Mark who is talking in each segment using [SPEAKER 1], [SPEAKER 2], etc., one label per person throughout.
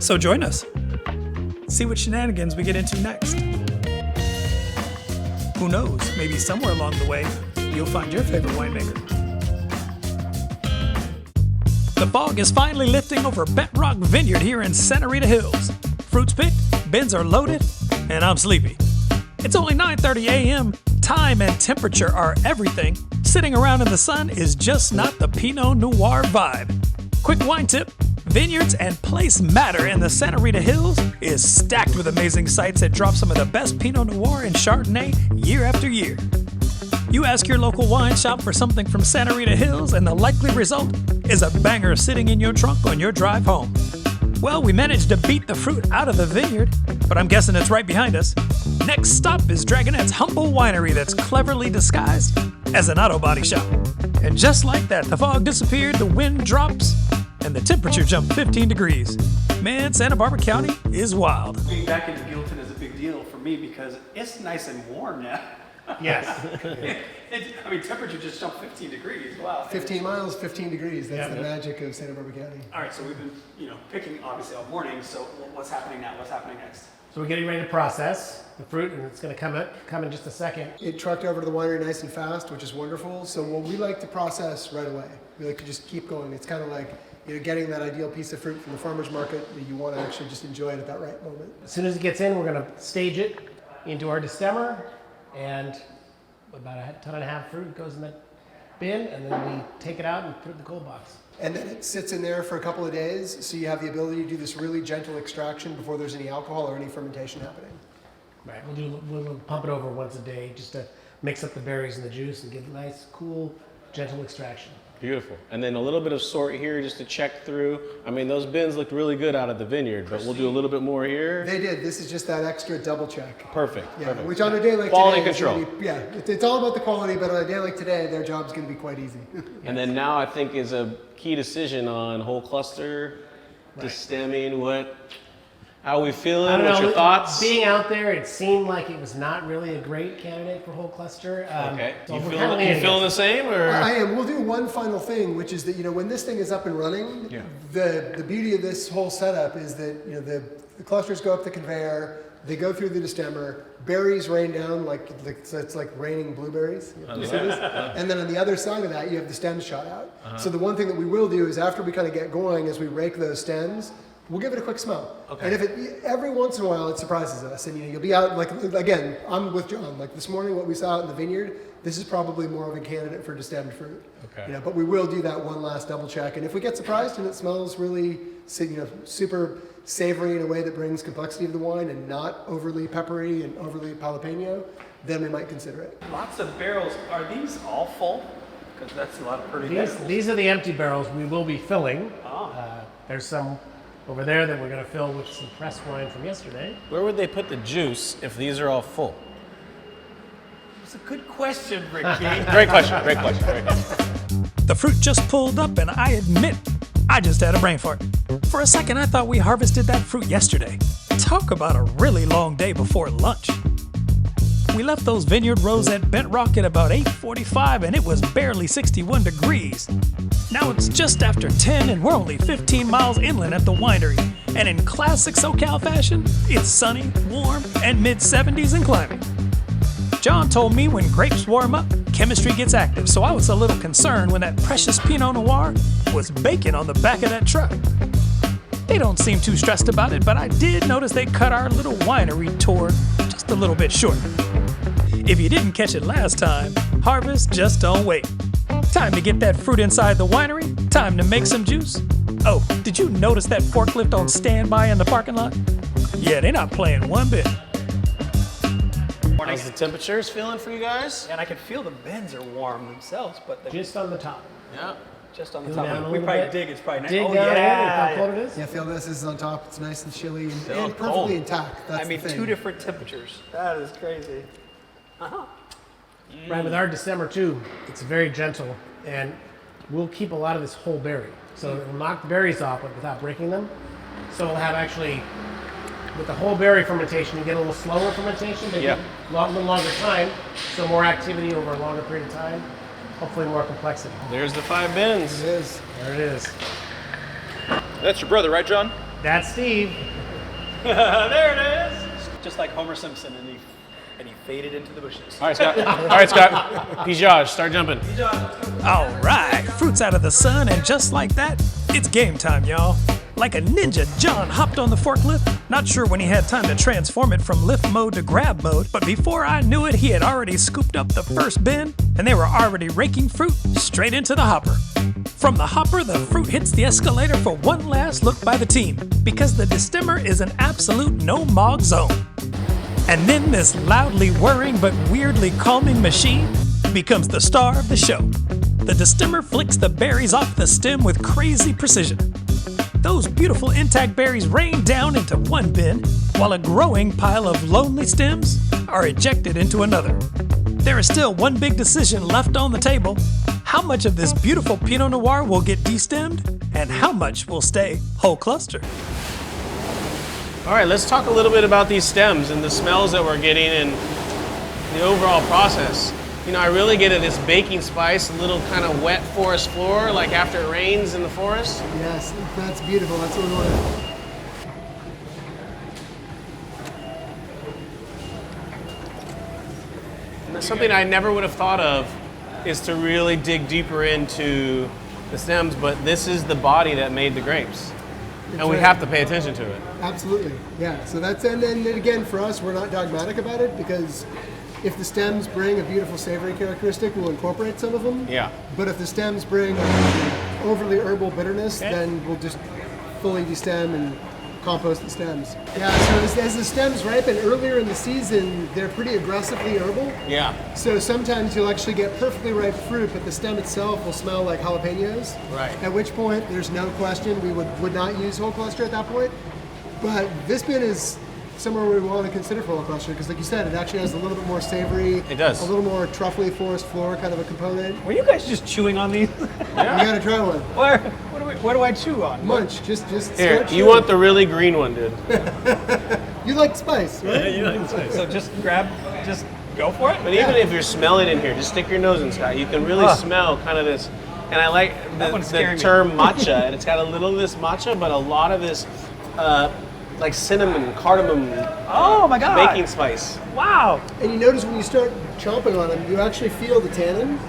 [SPEAKER 1] So join us. See what shenanigans we get into next. Who knows, maybe somewhere along the way, you'll find your favorite winemaker. The fog is finally lifting over Bentrock Vineyard here in Santa Rita Hills. Fruits picked, bins are loaded, and I'm sleepy. It's only 9:30 a.m. Time and temperature are everything. Sitting around in the sun is just not the Pinot Noir vibe. Quick wine tip, vineyards and place matter in the Santa Rita Hills is stacked with amazing sites that drop some of the best Pinot Noir and Chardonnay year after year. You ask your local wine shop for something from Santa Rita Hills and the likely result is a banger sitting in your trunk on your drive home. Well, we managed to beat the fruit out of the vineyard, but I'm guessing it's right behind us. Next stop is Dragonette's humble winery that's cleverly disguised as an auto body shop. And just like that, the fog disappeared, the wind drops, and the temperature jumped 15 degrees. Man, Santa Barbara County is wild.
[SPEAKER 2] Being back in Buellton is a big deal for me because it's nice and warm now.
[SPEAKER 3] Yes.
[SPEAKER 2] Temperature just jumped 15 degrees. Wow.
[SPEAKER 4] 15 miles, 15 degrees. That's the magic of Santa Barbara County.
[SPEAKER 2] All right, so we've been, picking obviously all morning. So what's happening now? What's happening next?
[SPEAKER 3] So we're getting ready to process the fruit, and it's going to come in just a second.
[SPEAKER 4] It trucked over to the winery nice and fast, which is wonderful. So what we like to process right away. We like to just keep going. It's kind of like getting that ideal piece of fruit from the farmer's market that you want to actually just enjoy it at that right moment.
[SPEAKER 3] As soon as it gets in, we're going to stage it into our Destemmer, and about a ton and a half fruit goes in that bin, and then we take it out and put it in the cold box.
[SPEAKER 4] And then it sits in there for a couple of days, so you have the ability to do this really gentle extraction before there's any alcohol or any fermentation happening.
[SPEAKER 3] Right, we'll pump it over once a day just to mix up the berries and the juice and get a nice, cool, gentle extraction.
[SPEAKER 5] Beautiful. And then a little bit of sort here just to check through. I mean, those bins looked really good out of the vineyard, but we'll do a little bit more here.
[SPEAKER 4] They did. This is just that extra double check.
[SPEAKER 5] Perfect.
[SPEAKER 4] Yeah,
[SPEAKER 5] Perfect.
[SPEAKER 4] which on a day like
[SPEAKER 5] quality
[SPEAKER 4] today,
[SPEAKER 5] control.
[SPEAKER 4] It's all about the quality, but on a day like today, their job's going to be quite easy.
[SPEAKER 5] And then now I think is a key decision on whole cluster, destemming, how are we feeling?
[SPEAKER 3] I don't
[SPEAKER 5] What's
[SPEAKER 3] know,
[SPEAKER 5] your thoughts?
[SPEAKER 3] Being out there, it seemed like it was not really a great candidate for whole cluster.
[SPEAKER 5] Okay.
[SPEAKER 3] So
[SPEAKER 5] You
[SPEAKER 3] we're
[SPEAKER 5] feeling the same? Or?
[SPEAKER 4] I am. We'll do one final thing, which is that when this thing is up and running, the beauty of this whole setup is that the clusters go up the conveyor, they go through the destemmer, berries rain down so it's like raining blueberries. You see this? And then on the other side of that, you have the stems shot out. So the one thing that we will do is after we kind of get going, as we rake those stems, we'll give it a quick smell. Okay. And every once in a while it surprises us, and you'll be out again. I'm with John. Like this morning, what we saw out in the vineyard, this is probably more of a candidate for destemmed fruit.
[SPEAKER 5] Okay.
[SPEAKER 4] But we will do that one last double check, and if we get surprised and it smells really, super savory in a way that brings complexity to the wine and not overly peppery and overly jalapeno, then we might consider it.
[SPEAKER 2] Lots of barrels. Are these all full? Because that's a lot of pretty barrels.
[SPEAKER 3] These are the empty barrels we will be filling. There's some over there that we're going to fill with some pressed wine from yesterday.
[SPEAKER 5] Where would they put the juice if these are all full?
[SPEAKER 2] It's a good question, Ricky.
[SPEAKER 5] Great question.
[SPEAKER 1] The fruit just pulled up, and I admit, I just had a brain fart. For a second, I thought we harvested that fruit yesterday. Talk about a really long day before lunch. We left those vineyard rows at Bentrock at about 8:45, and it was barely 61 degrees. Now it's just after 10, and we're only 15 miles inland at the winery. And in classic SoCal fashion, it's sunny, warm, and mid-70s and climbing. John told me when grapes warm up, chemistry gets active, so I was a little concerned when that precious Pinot Noir was baking on the back of that truck. They don't seem too stressed about it, but I did notice they cut our little winery tour just a little bit short. If you didn't catch it last time, harvest just don't wait. Time to get that fruit inside the winery, time to make some juice. Oh, did you notice that forklift on standby in the parking lot? Yeah, they're not playing one bit.
[SPEAKER 5] How's the temperatures feeling for you guys?
[SPEAKER 2] And I can feel the bins are warm themselves, but
[SPEAKER 3] Just on the top.
[SPEAKER 5] Yeah.
[SPEAKER 2] just on the
[SPEAKER 3] Go
[SPEAKER 2] top.
[SPEAKER 3] down a
[SPEAKER 2] We
[SPEAKER 3] little
[SPEAKER 2] probably
[SPEAKER 3] bit.
[SPEAKER 2] dig. It's probably nice.
[SPEAKER 3] Dig
[SPEAKER 2] Oh
[SPEAKER 3] down
[SPEAKER 2] yeah.
[SPEAKER 3] in, how cold it is?
[SPEAKER 4] Yeah, feel this. This is on top. It's nice and chilly and
[SPEAKER 5] cold.
[SPEAKER 4] perfectly intact. That's
[SPEAKER 2] I mean,
[SPEAKER 4] the thing.
[SPEAKER 2] 2 different temperatures. That is crazy.
[SPEAKER 3] Right, with our Destemmer too, it's very gentle, and we'll keep a lot of this whole berry. So it'll knock the berries off, but without breaking them. So we'll have actually, with the whole berry fermentation, you get a little slower fermentation, but
[SPEAKER 5] Yeah.
[SPEAKER 3] a little longer time, so more activity over a longer period of time, hopefully more complexity.
[SPEAKER 5] There's the 5 bins.
[SPEAKER 4] It is.
[SPEAKER 3] There it is.
[SPEAKER 6] That's your brother, right, John?
[SPEAKER 3] That's Steve.
[SPEAKER 2] There it is. Just like Homer Simpson, and he faded into the bushes.
[SPEAKER 5] All right, Scott. All right, Scott. Pigeage, start jumping.
[SPEAKER 1] All right, fruit's out of the sun, and just like that, it's game time, y'all. Like a ninja, John hopped on the forklift, not sure when he had time to transform it from lift mode to grab mode, but before I knew it, he had already scooped up the first bin, and they were already raking fruit straight into the hopper. From the hopper, the fruit hits the escalator for one last look by the team, because the Destemmer is an absolute no-mog zone. And then this loudly whirring but weirdly calming machine becomes the star of the show. The Destemmer flicks the berries off the stem with crazy precision. Those beautiful intact berries rain down into one bin, while a growing pile of lonely stems are ejected into another. There is still one big decision left on the table. How much of this beautiful Pinot Noir will get destemmed, and how much will stay whole cluster?
[SPEAKER 5] All right, let's talk a little bit about these stems and the smells that we're getting and the overall process. You know, I really get this baking spice, a little kind of wet forest floor, like after it rains in the forest.
[SPEAKER 4] Yes, that's beautiful. That's what we want.
[SPEAKER 5] And something I never would have thought of is to really dig deeper into the stems, but this is the body that made the grapes. And we have to pay attention to it.
[SPEAKER 4] Absolutely, yeah. So that's, and then again, for us, we're not dogmatic about it, because if the stems bring a beautiful savory characteristic, we'll incorporate some of them.
[SPEAKER 5] Yeah.
[SPEAKER 4] But if the stems bring overly herbal bitterness, then we'll just fully destem and compost the stems. Yeah, so as the stems ripen earlier in the season, they're pretty aggressively herbal.
[SPEAKER 5] Yeah.
[SPEAKER 4] So sometimes you'll actually get perfectly ripe fruit, but the stem itself will smell like jalapenos.
[SPEAKER 5] Right.
[SPEAKER 4] At which point, there's no question we would not use whole cluster at that point. But this bin is somewhere we want to consider for whole cluster, because like you said, it actually has a little bit more savory.
[SPEAKER 5] It does.
[SPEAKER 4] A little more truffly forest floor kind of a component.
[SPEAKER 2] Were you guys just chewing on these?
[SPEAKER 4] You gotta try one.
[SPEAKER 2] What do I chew on?
[SPEAKER 4] Munch, just
[SPEAKER 5] Here,
[SPEAKER 4] start
[SPEAKER 5] you
[SPEAKER 4] chewing.
[SPEAKER 5] want the really green one, dude.
[SPEAKER 4] You like spice, right?
[SPEAKER 2] So just go for it.
[SPEAKER 5] But even if you're smelling in here, just stick your nose in, Scott. You can really smell kind of this. And I like
[SPEAKER 2] one's
[SPEAKER 5] the
[SPEAKER 2] scaring me.
[SPEAKER 5] term matcha, and it's got a little of this matcha, but a lot of this like cinnamon, cardamom,
[SPEAKER 2] Oh my God.
[SPEAKER 5] baking spice.
[SPEAKER 2] Wow.
[SPEAKER 4] And you notice when you start chomping on them, you actually feel the tannin.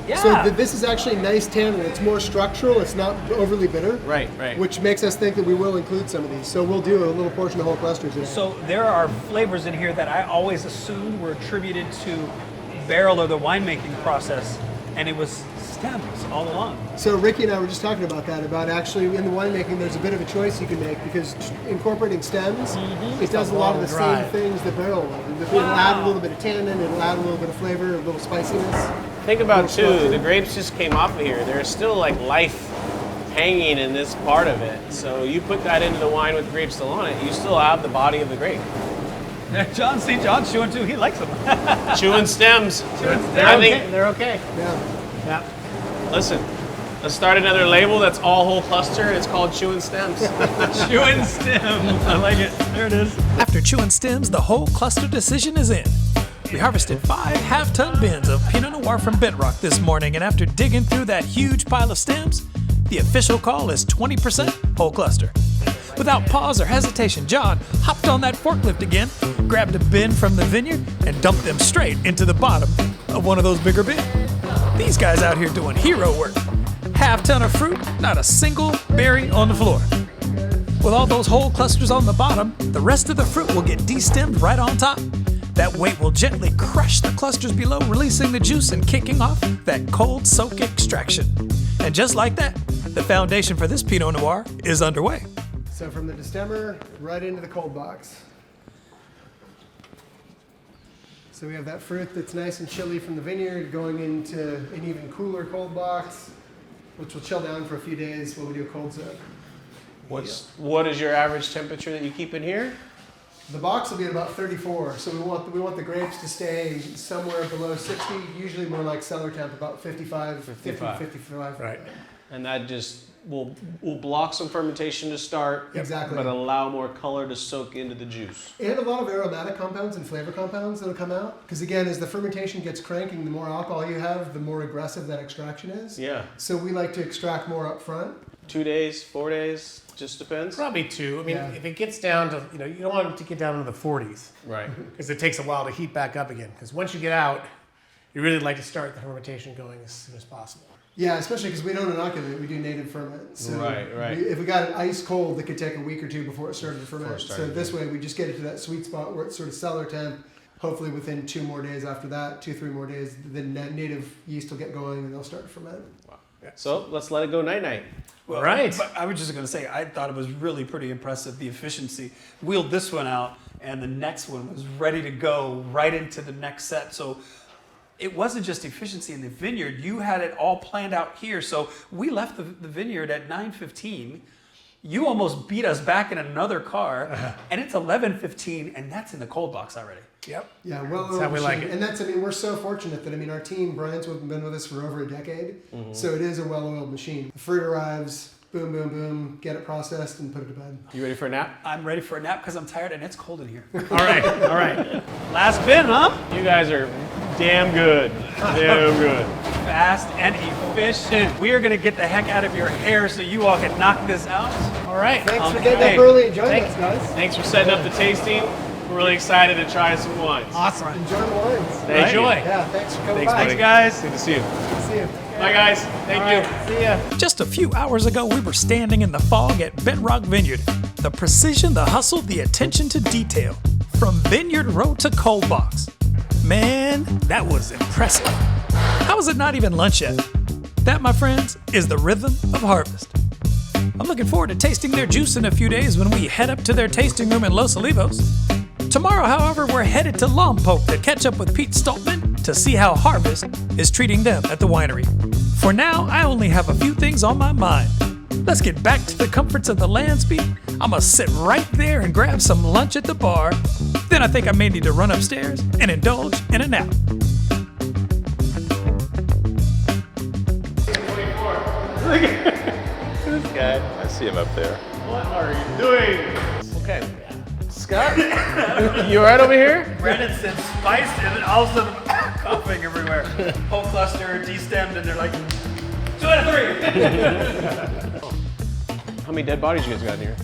[SPEAKER 2] Yeah.
[SPEAKER 4] So this is actually nice tannin. It's more structural. It's not overly bitter.
[SPEAKER 5] Right, right.
[SPEAKER 4] Which makes us think that we will include some of these. So we'll do a little portion of whole clusters today.
[SPEAKER 2] So there are flavors in here that I always assumed were attributed to barrel or the winemaking process, and it was stems all along.
[SPEAKER 4] So Ricky and I were just talking about that, about actually in the winemaking, there's a bit of a choice you can make, because incorporating stems, it does a lot of the same things that barrel will. It'll add a little bit of tannin, it'll add a little bit of flavor, a little spiciness.
[SPEAKER 5] Think about too,
[SPEAKER 4] Little
[SPEAKER 5] the grapes just came off of here. There's still like life hanging in this part of it. So you put that into the wine with grapes still on it, you still have the body of the grape.
[SPEAKER 2] John's chewing too. He likes them.
[SPEAKER 5] Chewing stems.
[SPEAKER 3] They're okay. They're okay.
[SPEAKER 4] Yeah.
[SPEAKER 3] Yeah.
[SPEAKER 5] Listen, let's start another label that's all whole cluster, and it's called Chewing Stems.
[SPEAKER 2] Chewing stem. I like it. There it is.
[SPEAKER 1] After chewing stems, the whole cluster decision is in. We harvested 5 half-ton bins of Pinot Noir from Bentrock this morning, and after digging through that huge pile of stems, the official call is 20% whole cluster. Without pause or hesitation, John hopped on that forklift again, grabbed a bin from the vineyard, and dumped them straight into the bottom of one of those bigger bins. These guys out here doing hero work. Half-ton of fruit, not a single berry on the floor. With all those whole clusters on the bottom, the rest of the fruit will get destemmed right on top. That weight will gently crush the clusters below, releasing the juice and kicking off that cold soak extraction. And just like that, the foundation for this Pinot Noir is underway.
[SPEAKER 4] So from the Destemmer right into the cold box. So we have that fruit that's nice and chilly from the vineyard going into an even cooler cold box, which will chill down for a few days while we do a cold soak.
[SPEAKER 5] What is your average temperature that you keep in here?
[SPEAKER 4] The box will be at about 34, so we want the grapes to stay somewhere below 60, usually more like cellar temp, about 55. 55.
[SPEAKER 3] Right.
[SPEAKER 5] And that just will block some fermentation to start,
[SPEAKER 4] Exactly.
[SPEAKER 5] but allow more color to soak into the juice.
[SPEAKER 4] And a lot of aromatic compounds and flavor compounds that'll come out. Because again, as the fermentation gets cranking, the more alcohol you have, the more aggressive that extraction is.
[SPEAKER 5] Yeah.
[SPEAKER 4] So we like to extract more up front.
[SPEAKER 5] 2 days, 4 days, just depends.
[SPEAKER 3] Probably 2. I mean,
[SPEAKER 4] Yeah.
[SPEAKER 3] if it gets down to, you don't want it to get down into the 40s.
[SPEAKER 5] Right.
[SPEAKER 3] Because it takes a while to heat back up again. Because once you get out, you really like to start the fermentation going as soon as possible.
[SPEAKER 4] Yeah, especially because we don't inoculate, we do native ferment. So
[SPEAKER 5] Right.
[SPEAKER 4] if we got it ice cold, it could take a week or 2 before it started to ferment.
[SPEAKER 5] Before it started,
[SPEAKER 4] So this way, we just get it to that sweet spot where it's sort of cellar temp. Hopefully, within 2 more days after that, 2-3 more days, the native yeast will get going and they'll start to ferment.
[SPEAKER 5] So let's let it go night-night.
[SPEAKER 2] Well,
[SPEAKER 3] Right.
[SPEAKER 2] But I was just going to say, I thought it was really pretty impressive, the efficiency. Wheeled this one out, and the next one was ready to go right into the next set. So it wasn't just efficiency in the vineyard. You had it all planned out here. So we left the vineyard at 9:15. You almost beat us back in another car, and it's 11:15, and that's in the cold box already.
[SPEAKER 3] Yep.
[SPEAKER 4] Yeah, well,
[SPEAKER 3] That's how we like it.
[SPEAKER 4] And that's, I mean, we're so fortunate that, our team, Brian's been with us for over a decade, so it is a well-oiled machine. The fruit arrives, boom, boom, boom, get it processed and put it to bed.
[SPEAKER 5] You ready for a nap?
[SPEAKER 2] I'm ready for a nap because I'm tired, and it's cold in here.
[SPEAKER 3] All right.
[SPEAKER 2] Last bin, huh?
[SPEAKER 5] You guys are damn good. Damn good.
[SPEAKER 2] Fast and efficient. We are going to get the heck out of your hair so you all can knock this out.
[SPEAKER 3] All right.
[SPEAKER 4] Thanks for
[SPEAKER 2] Okay.
[SPEAKER 4] getting up early and joining us, guys.
[SPEAKER 5] Thanks for setting up the tasting. We're really excited to try some wines.
[SPEAKER 3] Awesome.
[SPEAKER 4] Enjoy the wines.
[SPEAKER 5] Thank you.
[SPEAKER 3] Enjoy.
[SPEAKER 4] Yeah, thanks for coming
[SPEAKER 5] Thanks,
[SPEAKER 4] by.
[SPEAKER 5] buddy.
[SPEAKER 2] Thanks, guys.
[SPEAKER 5] Good to see you.
[SPEAKER 4] See you.
[SPEAKER 5] Bye, guys. Thank you.
[SPEAKER 3] See ya.
[SPEAKER 1] Just a few hours ago, we were standing in the fog at Bentrock Vineyard. The precision, the hustle, the attention to detail. From vineyard row to cold box. Man, that was impressive. How is it not even lunch yet? That, my friends, is the rhythm of harvest. I'm looking forward to tasting their juice in a few days when we head up to their tasting room in Los Olivos. Tomorrow, however, we're headed to Lompoc to catch up with Pete Stoltman to see how Harvest is treating them at the winery. For now, I only have a few things on my mind. Let's get back to the comforts of the land speed. I'm gonna sit right there and grab some lunch at the bar. Then I think I may need to run upstairs and indulge in a nap.
[SPEAKER 5] This guy.
[SPEAKER 6] I see him up there.
[SPEAKER 5] What are you doing? Okay. Scott, you all right over here?
[SPEAKER 2] Brandon said spiced, and then all of a sudden, coughing everywhere. Whole cluster, destemmed, and they're like, 2 out of 3.
[SPEAKER 5] How many dead bodies you guys got in here?